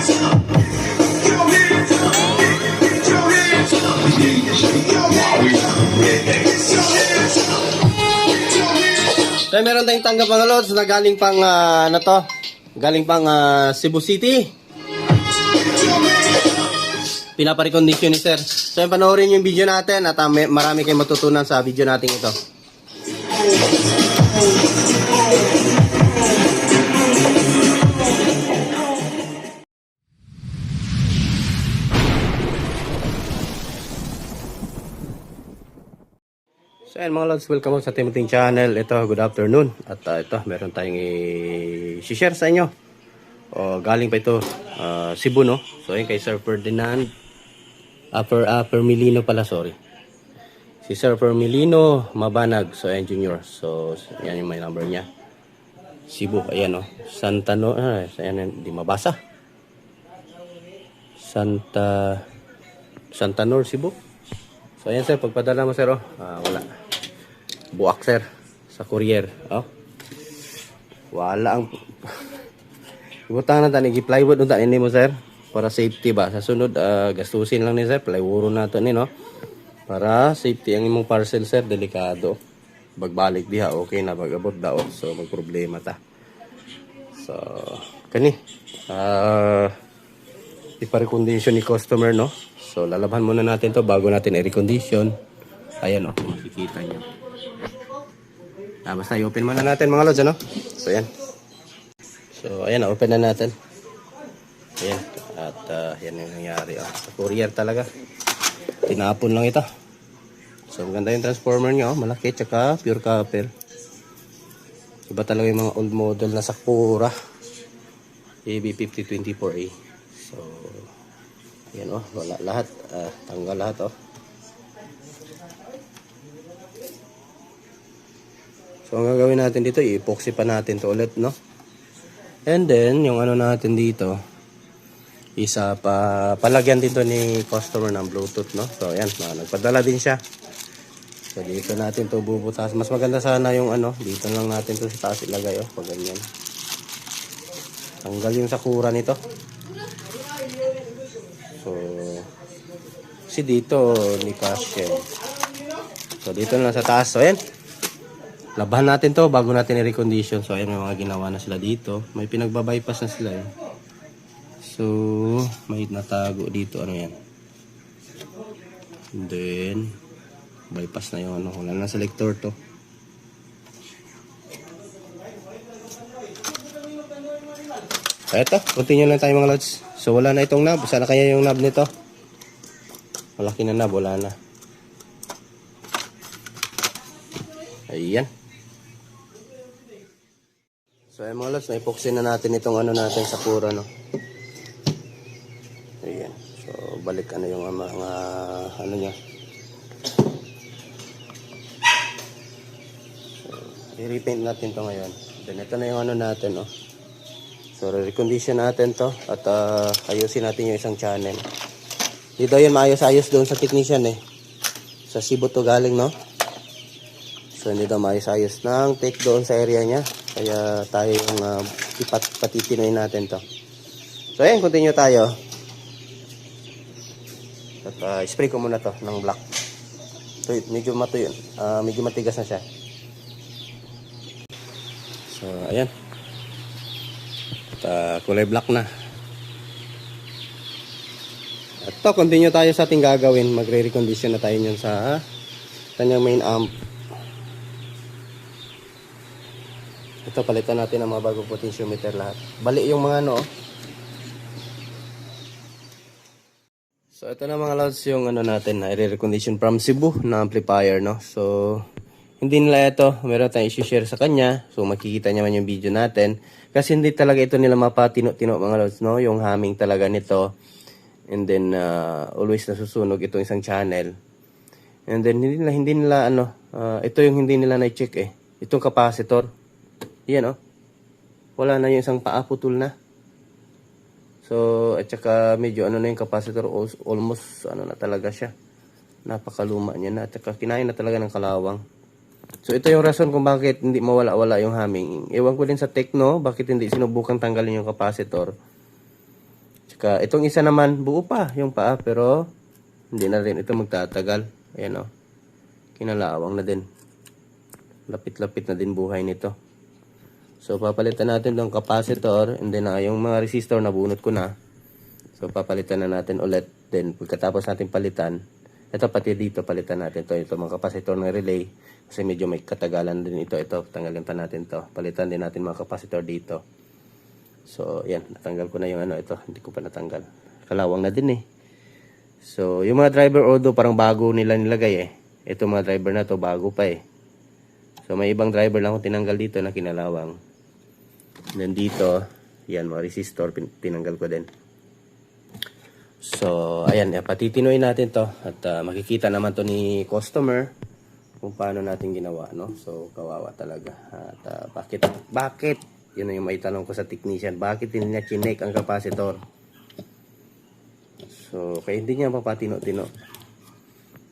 So, meron tayong tanggap mga lods na galing pang ano to? Galing pang Cebu City. Pinapa-recondition ni sir. So, panoorin yung video natin at marami kayong matutunan sa video natin ito. So ayan mga lods, welcome sa Timothy Channel. Ito, good afternoon. At ito, meron tayong i-share sa inyo. Galing pa ito, Cebu, no? So ayan kay Sir Ferdinand Permilino pala, sorry. Si Sir Permilino Mabanag, so ayan junior. So ayan yung may number niya. Cebu, ayan, no? Ayan, hindi mabasa. Santa Nor, Cebu. So ayan sir, pagpadala mo sir, wala. Buwak sir, sa courier. Wala ang ibutang na tani, plywood unta ini mo sir. Para safety ba, sa sunod gastusin lang ni sir, plywood nato ni no. Para safety ang imong parcel sir, delikado. Bagbalik diha, okay na, pag-abot daot. So magproblema ta. So kani ipa-recondition ni customer no. So lalabhan muna natin to bago natin i-recondition. Ayan kung makikita niyo. Basta i-open muna natin mga lods, ano? So ayan. So ayan, open na natin. Ayan. At yan yung nangyari. Sa courier talaga. Tinapon lang ito. So maganda yung transformer niya. Malaki, tsaka pure copper. Iba talaga yung mga old model na Sakura AB5024A. So ayan wala lahat. Tanggal lahat So ang gagawin natin dito, i-epoxy pa natin to ulit, no? And then yung ano natin dito, isa palagyan dito ni customer ng Bluetooth, no? So ayan, nagpadala din siya. So dito natin to bubutas. Mas maganda sana yung dito lang natin to sa taas ilagay, pag ganyan. Tanggal yung Sakura nito. So kasi dito ni Cashen. So dito na sa taas. So ayan. Labahan natin to bago natin i-recondition. So ayan, may mga ginawa na sila dito. May pinagbabypass na sila. So may natago dito. Ano yan? And then bypass na yung wala na selector to. Eto, continue lang tayo mga lods. So wala na itong knob. Sana kaya yung knob nito. Malaki na knob, wala na. Ayan. So ayan mga lods, na-epoxy na natin itong natin Sakura, no. Ayan. So balik yung mga niya. So i-repaint natin to ngayon. Then ito na yung natin, no. So re-recondition natin to at ayusin natin yung isang channel. Dito yun maayos-ayos doon sa technician Sa Cebu to galing, no. So hindi daw maayos-ayos ng take doon sa area niya. Kaya tayo yung patitinoy natin to. So ayan, continue tayo. At spray ko muna to ng black. So medyo matuyo, medyo matigas na siya. So ayan. At kulay black na. At to, continue tayo sa ating gagawin. Magre-recondition na tayo nyan sa kanyang main amp. Ito, palitan natin ang mga bagong potentiometer lahat. Bali yung mga So ito na mga lods yung natin na i-recondition from Cebu na amplifier, no. So hindi nila ito, meron tayong i-share sa kanya. So makikita niya man yung video natin. Kasi hindi talaga ito nila mapatino-tino mga lods, no. Yung humming talaga nito. And then always nasusunog itong isang channel. And then hindi nila ito yung hindi nila na-check Itong capacitor. Yan wala na yung isang paa, putol na. So at saka medyo na yung capacitor, almost na talaga siya. Napakaluma niya na at saka kinain na talaga ng kalawang. So ito yung rason kung bakit hindi mawala-wala yung humming. Ewan ko din sa Tecno bakit hindi sinubukang tanggalin yung capacitor. Tsaka itong isa naman, buo pa yung paa, pero hindi na rin ito magtatagal. Ayan o. Kinalawang na din. Lapit-lapit na din buhay nito. So, papalitan natin tong capacitor. And then, yung mga resistor na bunot ko na. So, papalitan na natin ulit. Then, pagkatapos natin palitan, ito pati dito, palitan natin to. Ito mga capacitor ng relay. Kasi medyo may katagalan din ito. Ito, tanggalin pa natin to. Palitan din natin mga capacitor dito. So, yan. Natanggal ko na yung ito. Hindi ko pa natanggal. Kalawang na din eh. So, yung mga driver auto, parang bago nila nilagay eh. Ito mga driver na to, bago pa eh. So, may ibang driver lang akong tinanggal dito na kinalawang. And then dito, yan, mga resistor, tinanggal ko din. So, ayan, patitinuin natin to. At makikita naman to ni customer kung paano natin ginawa, no? So, kawawa talaga. At bakit? Yun yung may tanong ko sa technician. Bakit hindi niya chinek ang capacitor? So, kaya hindi niya mapatino-tino.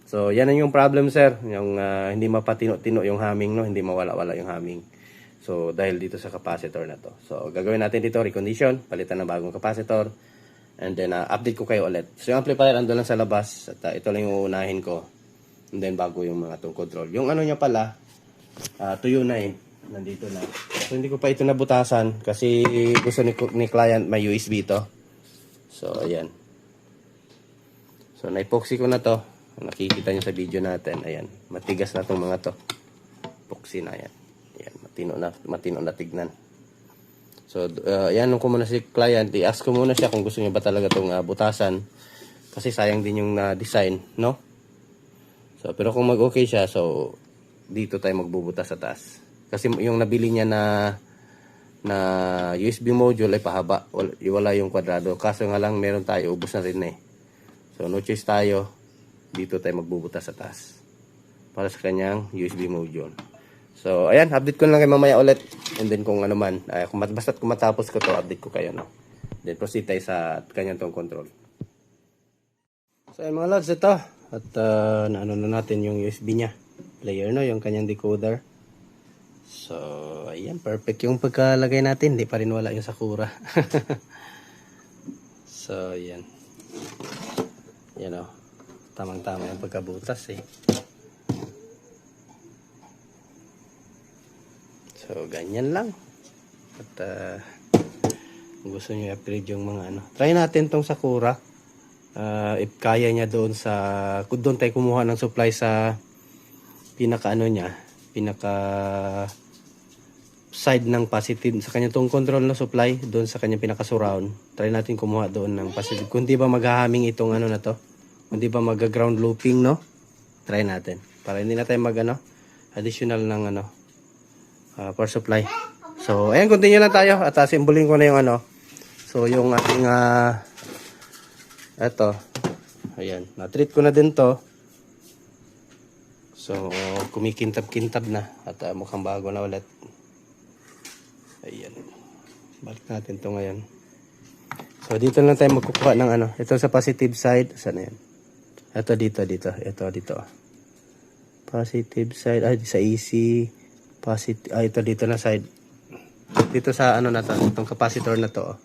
So, yan yung problem, sir. Yung hindi mapatino-tino yung humming, no? Hindi mawala-wala yung humming. So, dahil dito sa capacitor na to. So, gagawin natin dito, recondition, palitan ng bagong capacitor. And then, update ko kayo ulit. So, yung amplifier ando lang sa labas. At ito lang yung uunahin ko. And then, bago yung mga itong control. Yung niya pala, tuyo na eh. Nandito na. So, hindi ko pa ito nabutasan. Kasi gusto ni client may USB to. So, ayan. So, na-epoxy ko na to. Nakikita nyo sa video natin. Ayan. Matigas na itong mga to. Epoxy na yan. Ayan. Matino na tignan. So, ayan. Nung ko muna si client, i-ask ko muna siya kung gusto niya ba talaga itong butasan. Kasi sayang din yung design, no? So, pero kung mag-okay siya, so, dito tayo magbubutas sa taas. Kasi yung nabili niya na USB module ay pahaba. Wala yung kwadrado. Kaso nga lang, meron tayo. Ubus na rin eh. So, no choice tayo. Dito tayo magbubutas sa taas. Para sa kanyang USB module. So, ayan. Update ko na lang kayo mamaya ulit. And then kung ano man. Basta't kung matapos ko to, update ko kayo, no? Then proceed tayo sa kanyang tong control. So, ayan mga lods, ito. At naano na natin yung USB niya. Player, no? Yung kanyang decoder. So, ayan. Perfect yung pagkalagay natin. Hindi pa rin wala yung Sakura. So, ayan. Yan o. Tamang-tama yung pagkabutas eh. So, ganyan lang. At kung gusto nyo i-upgrade yung mga try natin tong Sakura. If kaya niya doon kung doon tayo kumuha ng supply sa pinaka side ng positive sa kanya tong control na supply doon sa kanya pinaka surround. Try natin kumuha doon ng positive. Kung di ba maghahaming itong na to, kung di ba mag-ground looping, no? Try natin para hindi na tayo additional ng power supply. So ayan, continue lang tayo at simbolin ko na yung so yung ating eto, ayan, na-treat ko na din to. So kumikintab-kintab na at mukhang bago na ulit. Ayan, balik natin to ngayon. So dito lang tayo magkukuha ng ito sa positive side. Saan yan? Ito dito. Positive side, sa AC. Positive, ito dito na side. Dito sa na to, itong capacitor na to.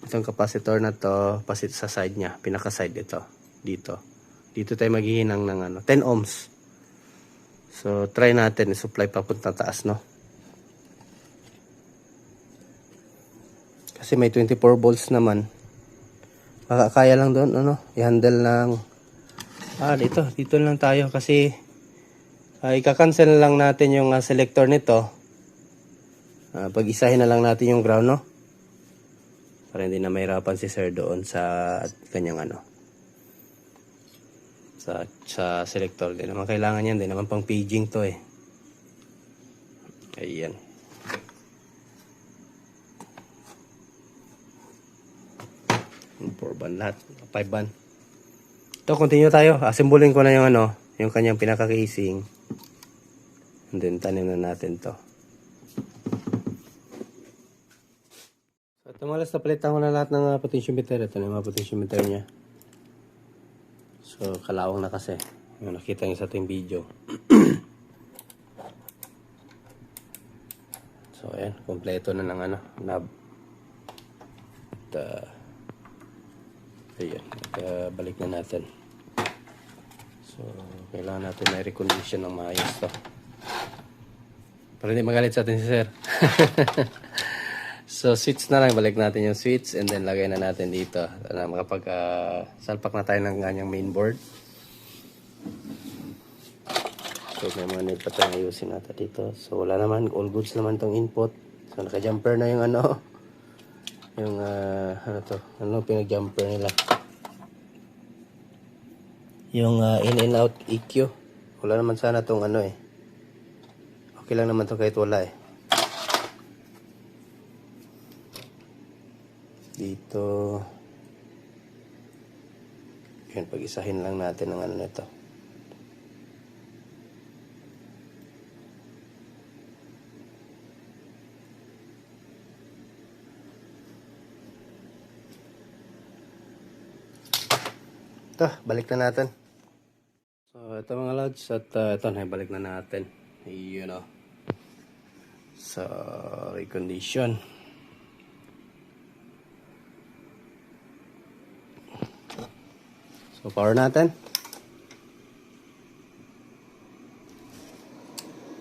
Itong capacitor na to, sa side niya, pinaka side ito. Dito tayo maghihinang ng 10 ohms. So try natin i-supply papunta taas, no? Kasi may 24 volts naman. Kaya lang doon, i-handle lang. Dito lang tayo kasi ika-cancel lang natin yung selector nito. Pag-isahin na lang natin yung ground, no? Para hindi na mahirapan si sir doon sa kanyang sa selector. Hindi naman kailangan yan. Hindi naman pang paging to eh. Ayan. Four band lahat. 5 band. Ito, continue tayo. Assemblin ko na yung yung kanyang pinaka-casing. And then, tanim na natin to. So, ito mga napalitan ko na lahat ng potentiometer. Ito na yung mga potentiometer niya. So, kalawang na kasi. Yung nakita niyo sa ating video. So, ayan. Kompleto na ng knob. At, Ayan, balik na natin. So, kailangan natin na recondition ng maayos to. Para hindi magalit sa atin si sir. So, switch na lang. Balik natin yung switch and then lagay na natin dito. Makapag salpak na tayo ng kanyang mainboard. So, may mga need pa tayong ayusin natin dito. So, wala naman. All goods naman tong input. So, naka-jumper na yung ano. Yung, ano to? Ano pinag-jumper nila? Yung in and out EQ. Wala naman sana tong ano eh. Okay lang naman to kahit wala eh. Dito. Yan, pag-isahin lang natin ang ano nito. Ito, balik na natin. So, ito mga lods. At ito, balik na natin. Yun o. Sa recondition. So, power natin.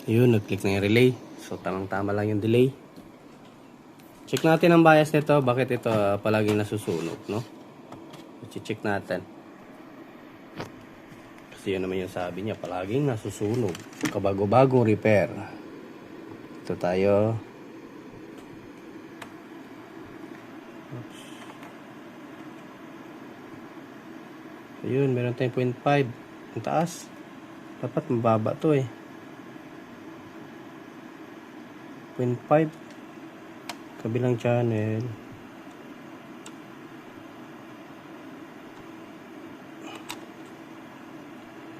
Yun, nag-click na yung relay. So, tamang-tama lang yung delay. Check natin ang bias nito. Bakit ito palaging nasusunog, no? Check natin. Kasi yun naman yung sabi niya, palaging nasusunog. Kabago-bagong repair. Ito tayo. Oops. Ayun, meron tayong 0.5. Ang taas. Dapat mababa to eh. 0.5. Kabilang channel.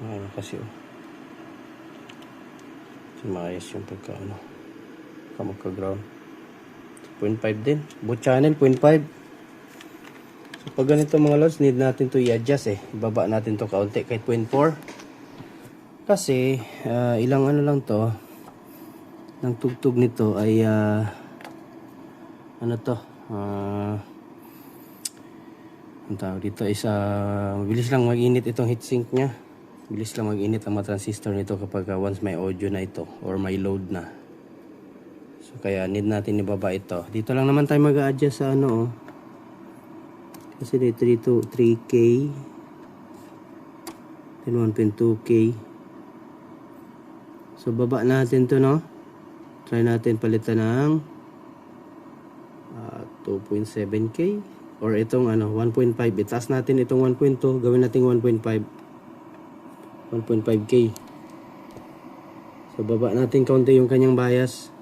Ano kasi oh. Maayos yung pagka ano. Magka-ground. 0.5 din. Both channel 0.5. So pag ganito mga lods, need natin to i-adjust eh. Ibaba natin to kaunti kahit 0.4. Kasi ilang ano lang to. Ng tugtog nito ay ano to? Ang tawag dito is bilis lang mag-init itong heatsink niya. Bilis lang mag-init ang mga transistor nito kapag once may audio na ito or may load na. So kaya need natin ibaba ito. Dito lang naman tayo mag-a-adjust sa ano oh. Kasi dito 3K then 1.2K. So baba natin to no. Try natin palitan ng 2.7K or itong ano 1.5. Itaas natin itong 1.2, gawin natin 1.5K. So baba natin kaunti yung kanyang bias.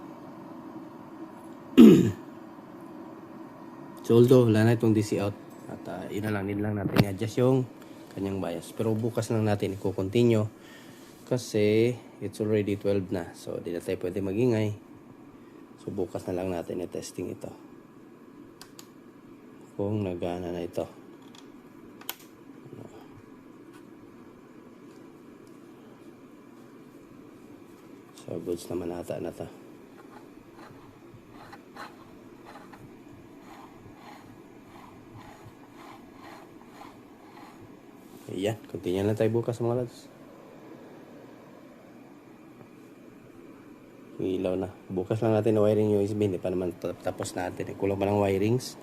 So although wala na itong DC out at yun na lang, need lang natin i-adjust yung kanyang bias. Pero bukas lang natin i-continue kasi it's already 12 na. So di na tayo pwede magingay. So bukas na lang natin i-testing ito kung nagana na ito. So goods naman ata na to. Ayan, continue lang tayo bukas mga lads. Ilaw na. Bukas lang natin na wiring USB. Hindi pa naman tapos natin. Kulang pa ng wirings.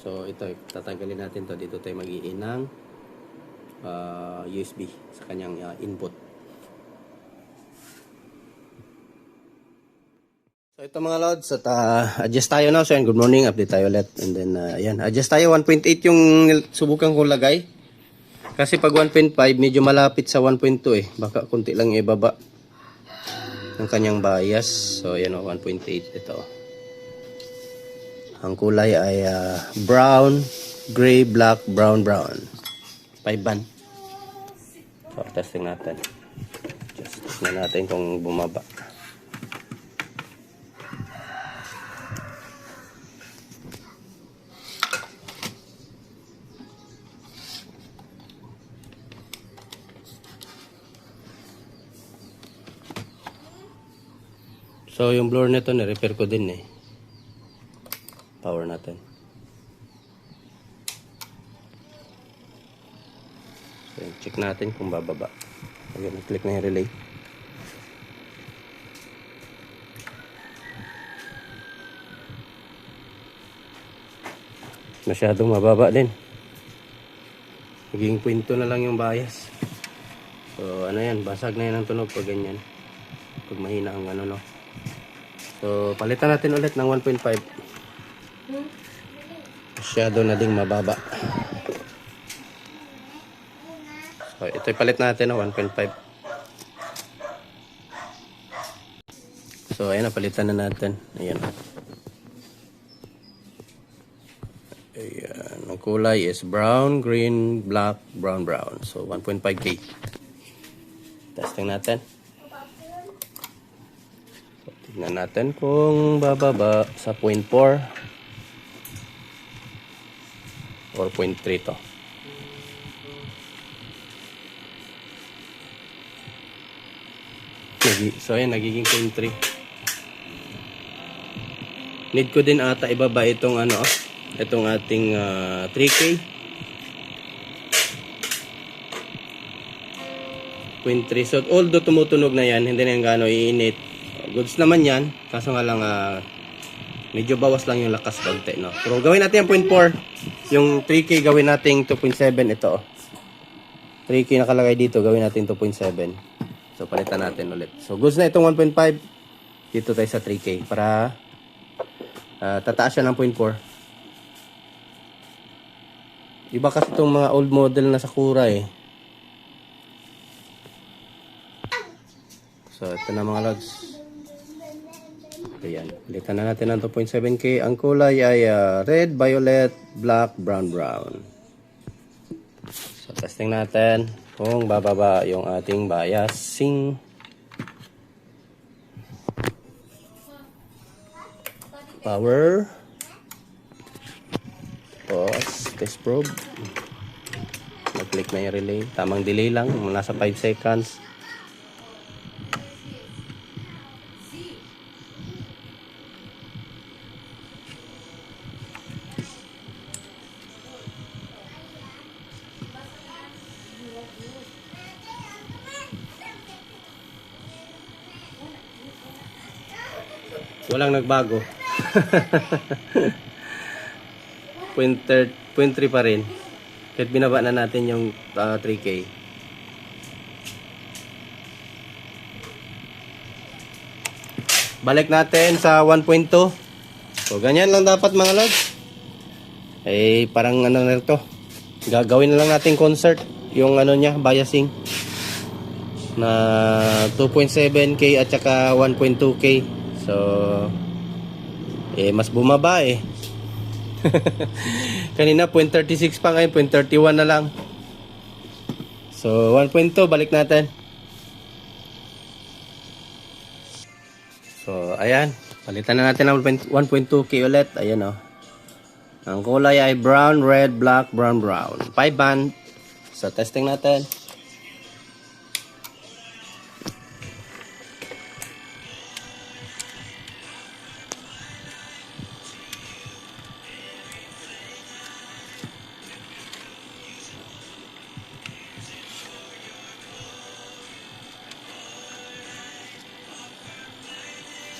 So ito, tatanggalin natin to. Dito tayo mag-i-in ng USB sa kanyang input. So ito mga lods, at adjust tayo na. So yan, good morning, update tayo ulit. And then ayan, adjust tayo. 1.8 yung subukan kong lagay. Kasi pag 1.5 medyo malapit sa 1.2 eh. Baka konti lang ibaba ng kanyang bias. So ayan o, 1.8 ito. Ang kulay ay brown, gray, black, brown, brown. 5 band. So testing natin. Just tignan natin kung bumaba. So yung blower nito na-repair ko din eh. Power natin. So, check natin kung bababa. Again, click na yung relay. Masyadong mababa din. Naging kwento na lang yung bias. So ano yan, basag na yan ang tunog pag ganyan. Pag mahina ang ano, no. So palitan natin ulit ng 1.5. Masyado na ding mababa. So ito palit natin na 1.5. So ayan, napalitan na natin. Ayan. Ayan, ang kulay is brown, green, black, brown, brown. So 1.5K. Testing natin. So, tignan natin kung bababa sa 0.4 or 0.3 to. So ayan, nagiging 0.3. Need ko din ata ibaba itong ano, itong ating 3K. 0.3. So although tumutunog na yan, hindi na yung gaano iinit. Goods naman yan. Kaso nga lang medyo bawas lang yung lakas konti, no? Pero gawin natin yung 0.4. Yung 3K gawin natin 2.7 ito. 3K nakalagay dito, gawin natin 2.7. So palitan natin ulit. So goods na itong 1.5. Dito tayo sa 3K para tataas siya ng 0.4. Iba kasi itong mga old model na Sakura eh. So ito na mga lods. Ayan, palitan na natin ng 2.7K. Ang kulay ay red, violet, black, brown, brown. So testing natin kung bababa yung ating biasing. Power. Pause. Test probe. Mag-click na yung relay. Tamang delay lang. Nasa 5 seconds. Walang nagbago. 0.3 pa rin. Kahit binaba na natin yung 3K. Balik natin sa 1.2. So ganyan lang dapat mga lods. Eh parang ano na ito. Gagawin na lang natin concert. Yung ano niya, biasing. Na 2.7K at saka 1.2K. So mas bumaba eh. Kanina 0.36 pa, ngayon 0.31 na lang. So 1.2 balik natin. So ayan, palitan na natin ng 1.2K ulit. Ayan oh. Ang kulay ay brown, red, black, brown, brown. 5 band. So testing natin.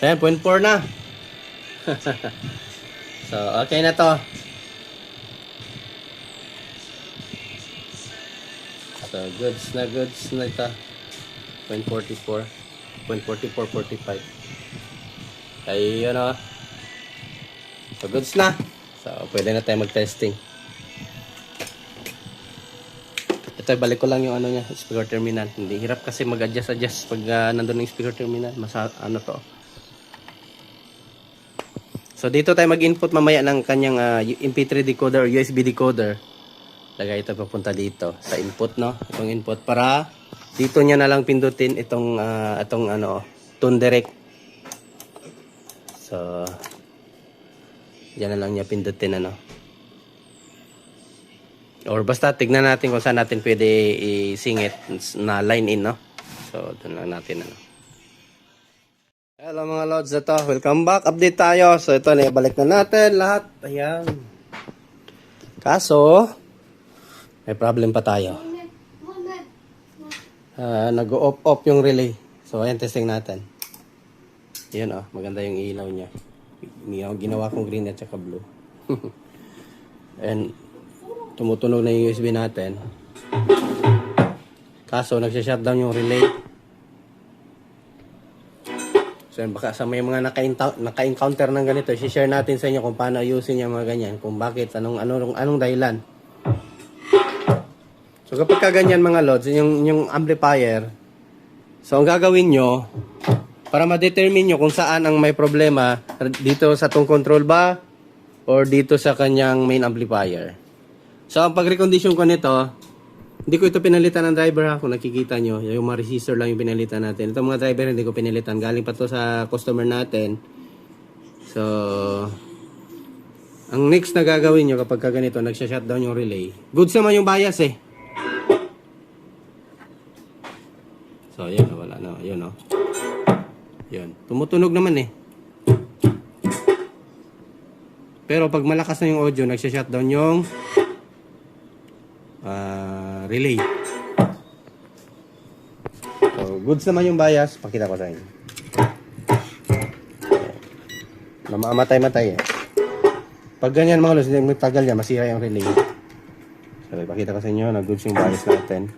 Ayan, 0.4 na. So, okay na to. So, goods na ito. 0.44. 0.44, 45. Ayun o. So, goods na. So, pwede na tayo mag-testing. Ito, balik ko lang yung ano niya, speaker terminal. Hindi hirap kasi mag-adjust pag nandun yung speaker terminal. Ano to. So dito tayo mag-input mamaya ng kanyang MP3 decoder or USB decoder. Lagay ito papunta dito sa input, no? Itong input para dito niya na lang pindutin itong ano, tune direct. So diyan na lang niya pindutin ano. Or basta tignan natin kung saan natin pwede isingit na line in, no? So doon lang natin ano. Hello mga lods, ito, welcome back, update tayo. So ito, naibalik na natin lahat. Ayan. Kaso may problem pa tayo. nag-off yung relay. So ayan, testing natin. Yan maganda yung ilaw niya. Ginawa kong green at saka blue. And tumutunog na yung USB natin. Kaso nagsha-shutdown yung relay. So baka sa may mga naka-encounter ng ganito, i-share natin sa inyo kung paano ayusin yung mga ganyan, kung bakit, anong dahilan. So kapag ka ganyan mga lods, yung amplifier, so ang gagawin nyo, para ma-determine nyo kung saan ang may problema, dito sa tong control ba, or dito sa kanyang main amplifier. So ang pag-recondition ko nito, hindi ko ito pinalitan ng driver kung nakikita nyo. Yung mga resistor lang yung pinalitan natin. Itong mga driver hindi ko pinalitan. Galing pa to sa customer natin. So, ang next na gagawin nyo kapag ganito, nagsha-shutdown yung relay. Goods naman yung bias eh. So, yun. Wala na. Yun Yun. Tumutunog naman eh. Pero pag malakas na yung audio, nagsha-shutdown yung relay. So, goods naman yung bias. Pakita ko sa inyo. Mamamatay-matay eh. Pag ganyan mga lods, hindi tagal niya, masira yung relay. So, ipakita ko sa inyo na goods yung bias natin.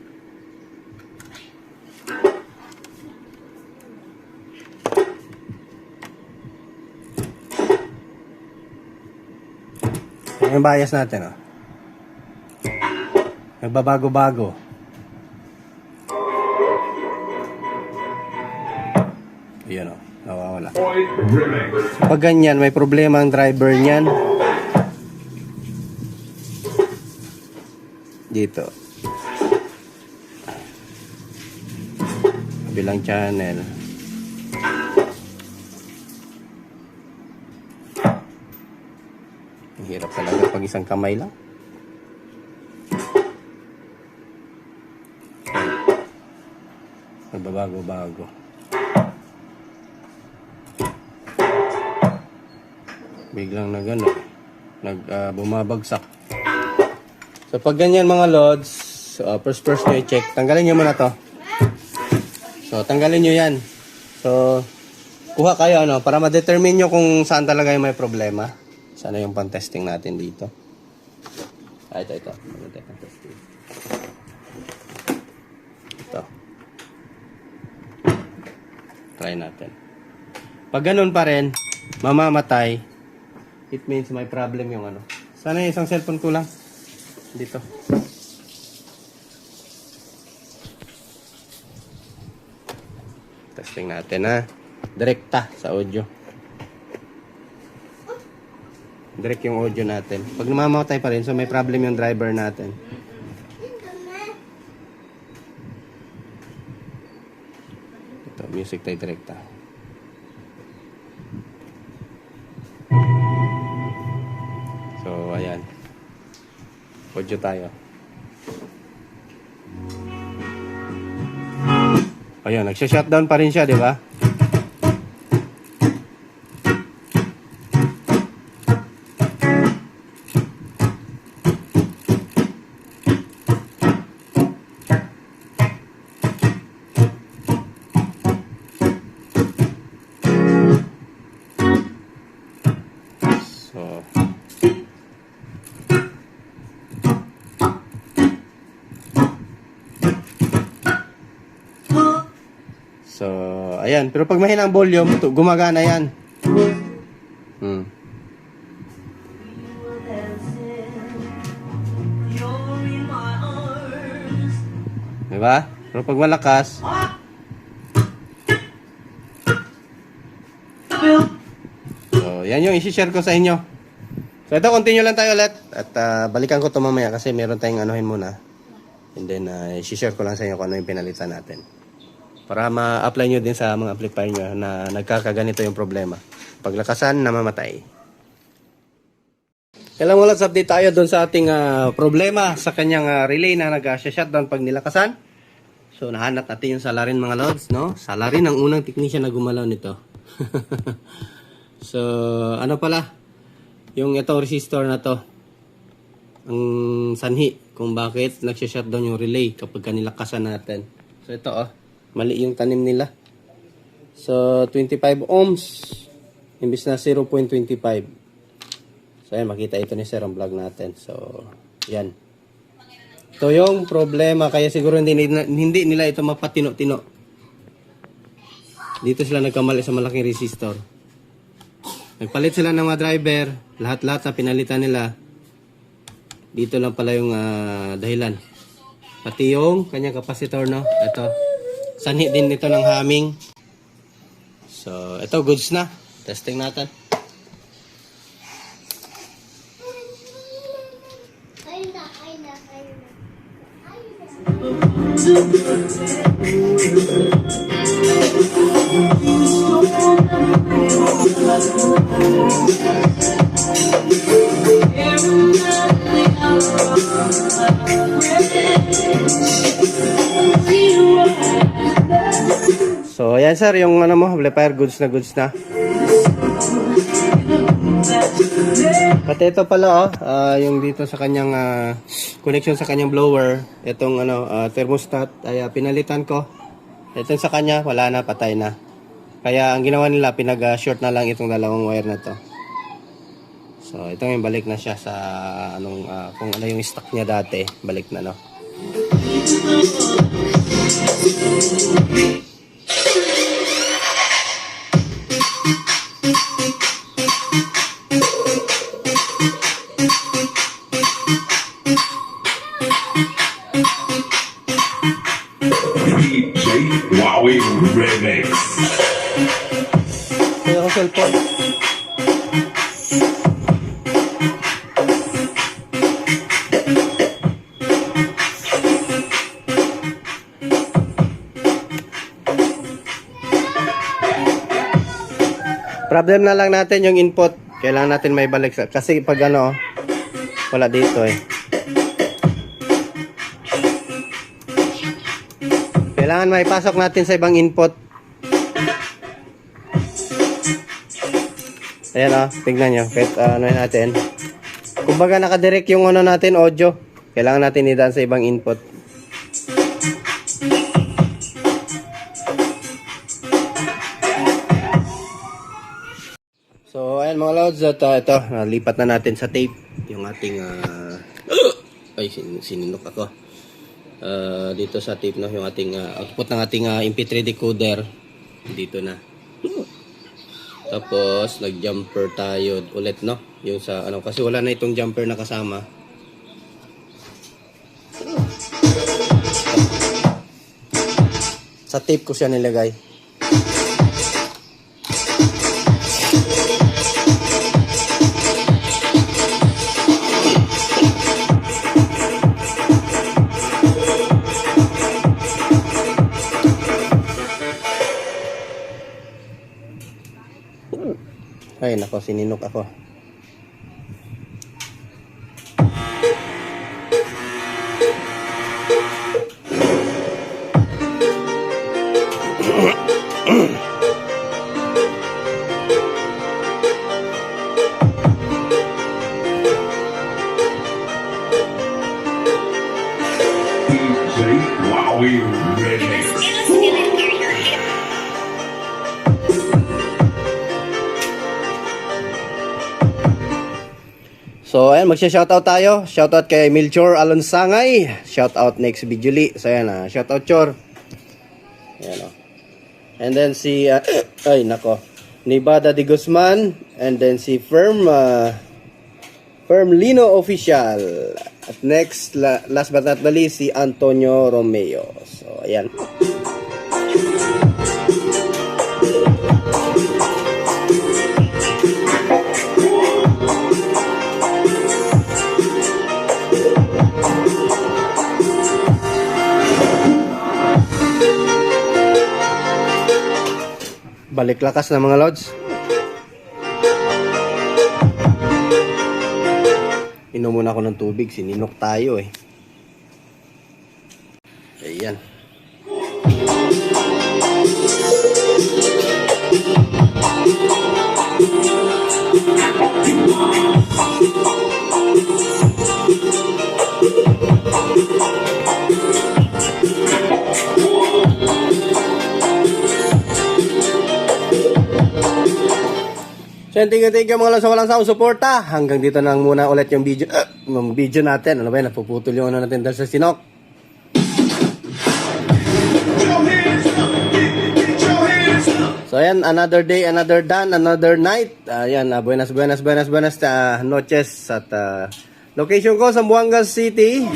Yung bias natin nagbabago-bago. Ayan nawawala. Pag ganyan, may problema ang driver niyan. Dito. Kabilang channel. Ang hirap talaga pag isang kamay lang. Nagbabago-bago. Biglang bumabagsak. So pag ganyan mga lods, first nyo i-check. Tanggalin nyo muna to. So tanggalin nyo yan. So kuha kayo para ma-determine nyo kung saan talaga yung may problema. Sana yung pan-testing natin dito. Ito. Ito. Try natin. Pag ganun pa rin, mamamatay, it means may problem yung Sana yung isang cellphone ko lang. Dito. Testing natin Direkta sa audio. Direct yung audio natin. Pag namamatay pa rin, so may problem yung driver natin. Music tayo direkta. So, ayan. Audio tayo. Ayun, nagsha-shutdown pa rin siya, di ba? So, ayan. Pero pag mahina ang volume, gumagana yan. Diba? Pero pag malakas, so, yan yung isi-share ko sa inyo. So, ito, continue lang tayo ulit. At balikan ko ito mamaya kasi meron tayong anuhin muna. And then, isi-share ko lang sa inyo kung ano yung pinalitan natin. Para ma-apply nyo din sa mga amplifier nyo na nagkakaganito yung problema. Paglakasan, namamatay. Kailan mo lang update tayo doon sa ating problema sa kanyang relay na nag-shutdown pag nilakasan. So, nahanap natin yung salarin mga lods, no? Salarin ang unang technician na gumalaw nito. So, ano pala? Yung itong resistor na to. Ang sanhi kung bakit nag-shutdown yung relay kapag nilakasan natin. So ito mali yung tanim nila. So 25 ohms imbis na 0.25. So ayan, makita ito ni Sir ang vlog natin. So yan. Ito yung problema, kaya siguro hindi nila ito mapatino-tino. Dito sila nagkamali sa malaking resistor. Nagpalit sila ng mga driver, lahat-lahat na pinalitan nila. Dito lang pala yung dahilan. Pati yung kanyang capacitor, no? Ito. Sanhi din ito ng haming. So, ito goods na. Testing natin. So, ayan sir, yung ano mo, amplifier goods na. Pati ito pala yung dito sa kanyang connection sa kanyang blower, itong thermostat ay pinalitan ko. Ito sa kanya, wala na, patay na. Kaya ang ginawa nila, pinag-short na lang itong dalawang wire na to. So, ito yung balik na siya sa kung ano yung stock niya dati, balik na, no. Wowie Remix. Kaya ko cellphone. Problem na lang natin yung input. Kailangan natin may balik kasi pag wala dito Kailangan may pasok natin sa ibang input. Ayan tignan nyo. Kahit natin. Kumbaga nakadirect yung natin, audio. Kailangan natin idaan sa ibang input. So ayan mga lods, at ito, lipat na natin sa tape yung ating ay sininok ako. Dito sa tape yung ating output ng ating MP3 decoder dito na. Tapos nag-jumper tayo ulit, no, yung sa kasi wala na itong jumper na kasama. Sa tape ko siya nilagay. Ay nako, sininok ako. DJ Wowie Remix. So ayan, magsha-shoutout tayo. Shoutout kay Milchor Alonsangay. Shoutout next video li. So ayan shoutout Chor. Ayan And then si ay nako, Nevada de Guzman, and then si Firm Lino Official. At next, last but not the least, si Antonio Romeo. So ayan. Balik lakas na mga lods. Inom muna ako ng tubig, sininok tayo Ayan. So, thank you mga lods sa walang sawang suporta. Hanggang dito na lang muna ulit yung video natin. Ano ba yun? Napuputol yung ano natin dahil sa sinok. So ayan, another day, another done, another night. Ayan, buenas noches at location ko sa Buanga City,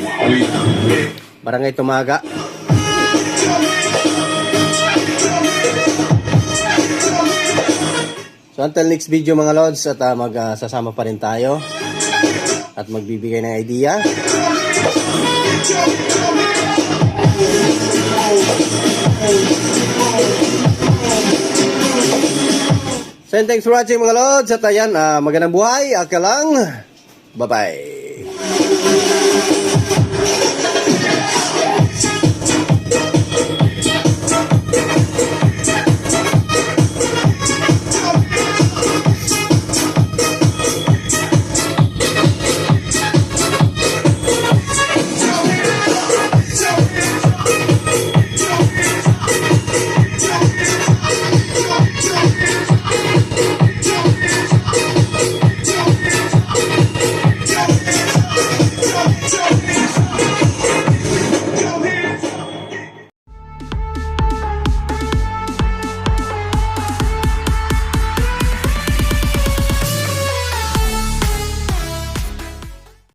Barangay Tumaga. So until next video mga lods, at magsasama pa rin tayo at magbibigay ng idea. So thanks for watching mga lods, at ayan, magandang buhay, akalang, bye bye.